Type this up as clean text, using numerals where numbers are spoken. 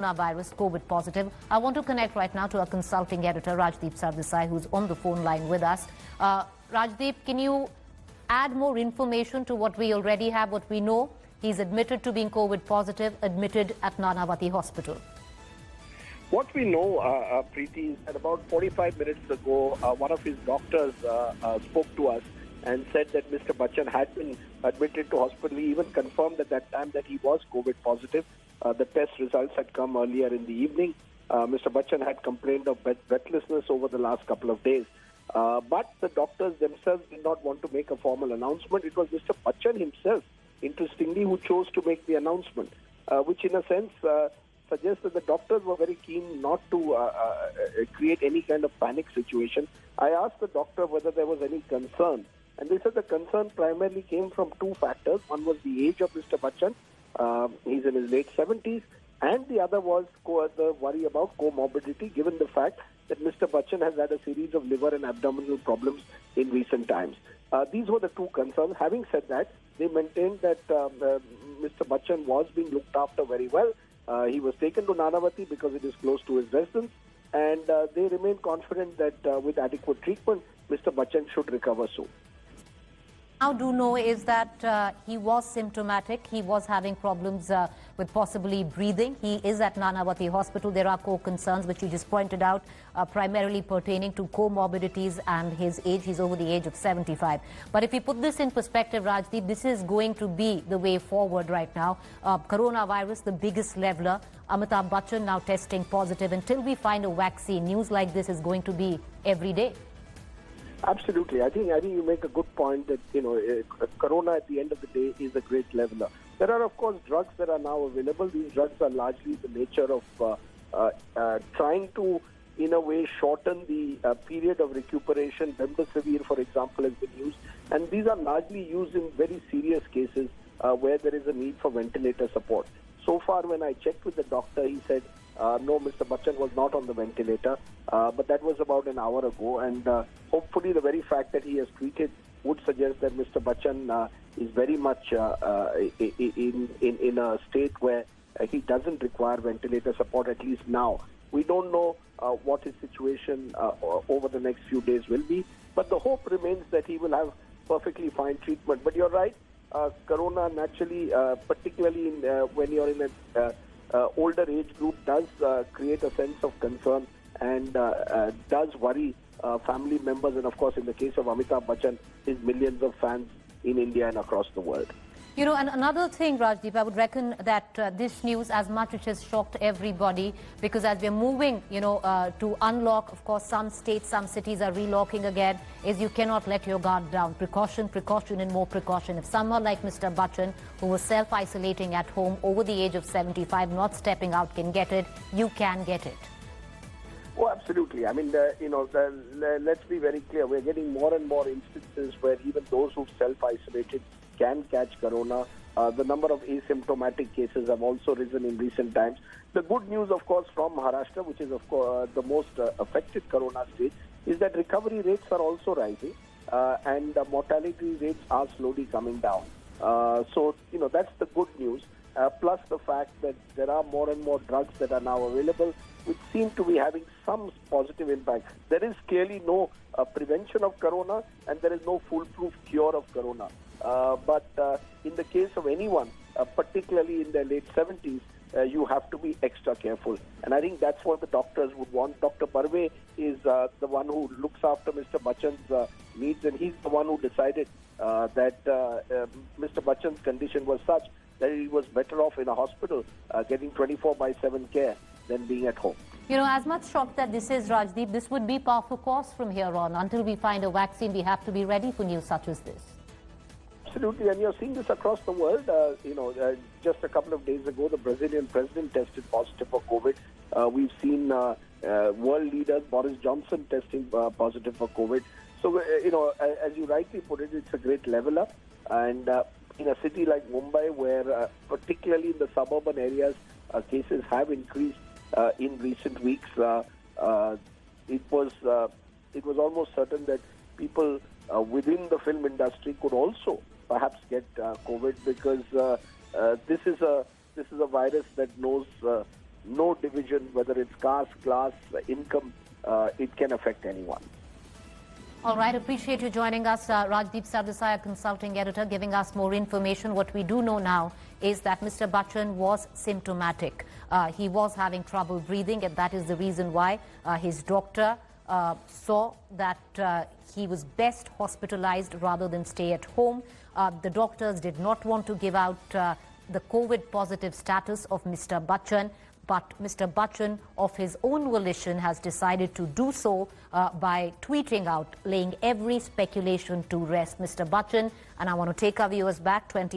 Coronavirus COVID positive. I want to connect right now to our consulting editor Rajdeep Sardesai, who's on the phone line with us. Rajdeep, can you add more information to what we already have, what we know? He's admitted to being COVID positive, admitted at Nanavati Hospital. What we know, Preeti, is that about 45 minutes ago, one of his doctors spoke to us and said that Mr. Bachchan had been admitted to hospital. He even confirmed at that time that he was COVID positive. The test results had come earlier in the evening. Mr. Bachchan had complained of breathlessness over the last couple of days. But the doctors themselves did not want to make a formal announcement. It was Mr. Bachchan himself, interestingly, who chose to make the announcement, which in a sense suggests that the doctors were very keen not to create any kind of panic situation. I asked the doctor whether there was any concern, and they said the concern primarily came from two factors. One was the age of Mr. Bachchan. He's in his late 70s, and the other was the worry about comorbidity, given the fact that Mr. Bachchan has had a series of liver and abdominal problems in recent times. These were the two concerns. Having said that, they maintained that Mr. Bachchan was being looked after very well. He was taken to Nanavati because it is close to his residence, and they remain confident that with adequate treatment, Mr. Bachchan should recover soon. Now do know is that he was symptomatic. He was having problems with possibly breathing. He is at Nanavati Hospital. There are core concerns which you just pointed out, primarily pertaining to comorbidities and his age. He's over the age of 75. But if we put this in perspective, Rajdeep, this is going to be the way forward right now. Coronavirus, the biggest leveler. Amitabh Bachchan now testing positive. Until we find a vaccine, news like this is going to be every day. Absolutely. I think you make a good point that, Corona at the end of the day is a great leveler. There are, of course, drugs that are now available. These drugs are largely the nature of trying to, in a way, shorten the period of recuperation. Remdesivir, for example, has been used. And these are largely used in very serious cases where there is a need for ventilator support. So far, when I checked with the doctor, he said, no, Mr. Bachchan was not on the ventilator, but that was about an hour ago. And hopefully the very fact that he has tweeted would suggest that Mr. Bachchan is very much in a state where he doesn't require ventilator support, at least now. We don't know what his situation over the next few days will be, but the hope remains that he will have perfectly fine treatment. But you're right, Corona naturally, particularly when you're in a older age group, does create a sense of concern and does worry family members, and of course in the case of Amitabh Bachchan, his millions of fans in India and across the world. You know, and another thing, Rajdeep, I would reckon that this news, as much as it has shocked everybody, because as we're moving, to unlock, of course, some states, some cities are relocking again, is you cannot let your guard down. Precaution, precaution, and more precaution. If someone like Mr. Bachchan, who was self-isolating at home over the age of 75, not stepping out, can get it, you can get it. Oh, absolutely. I mean, let's be very clear. We're getting more and more instances where even those who've self-isolated can catch corona. The number of asymptomatic cases have also risen in recent times. The good news, of course, from Maharashtra, which is, of course, the most affected corona state, is that recovery rates are also rising and mortality rates are slowly coming down. So, that's the good news. Plus the fact that there are more and more drugs that are now available, which seem to be having some positive impact. There is clearly no prevention of corona, and there is no foolproof cure of corona. But in the case of anyone, particularly in their late 70s, you have to be extra careful. And I think that's what the doctors would want. Dr. Barve is the one who looks after Mr. Bachchan's needs, and he's the one who decided that Mr. Bachchan's condition was such that he was better off in a hospital getting 24/7 care than being at home. As much shock that this is, Rajdeep, this would be par for course from here on. Until we find a vaccine, we have to be ready for news such as this. Absolutely, and you're seeing this across the world. Just a couple of days ago, the Brazilian president tested positive for COVID. We've seen world leaders, Boris Johnson, testing positive for COVID. So, as you rightly put it, it's a great leveler. And in a city like Mumbai, where particularly in the suburban areas, cases have increased in recent weeks, it was almost certain that people within the film industry could also perhaps get COVID, because this is a virus that knows no division, whether it's caste, class, income, it can affect anyone. All right, appreciate you joining us. Rajdeep Sardesai, a consulting editor, giving us more information. What we do know now is that Mr. Bachchan was symptomatic. He was having trouble breathing, and that is the reason why his doctor saw that he was best hospitalized rather than stay at home. The doctors did not want to give out the COVID positive status of Mr. Bachchan. But Mr. Bachchan, of his own volition, has decided to do so by tweeting out, laying every speculation to rest. Mr. Bachchan, and I want to take our viewers back 20